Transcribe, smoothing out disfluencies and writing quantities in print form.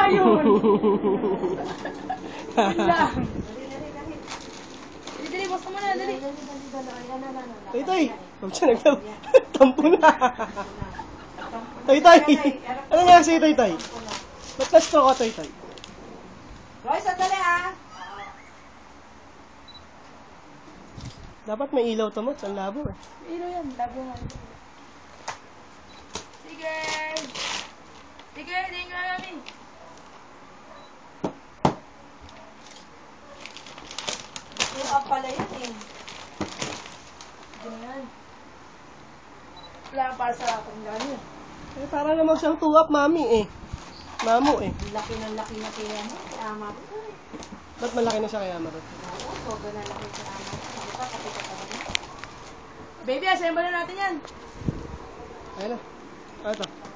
yun. Yun lang. Dali, basta mo na, dali. Tay, tay. Huwag siya nagtampo na. Tay, tay. Ano nga sa'yo, tay, tay? Ba't gusto ko, tay, tay? Roy, sandali ah. Dapat may ilaw to mo. Ang labo eh. Ilo yan, labo nga. Sige. Sige, hindi nga namin. Yung pala yun eh. Ganyan. Wala para sa akong gano'n. Eh, para naman siyang tuwap, mami eh. Mamo eh. Laki ng laki na kaya mo. Tama ko. Ba't malaki na siya kaya, Marot? Oo, sobrang na laki sa ama. Sabi pa, kapit ka na. Baby, assemble na natin yan. Ayun na. Ito.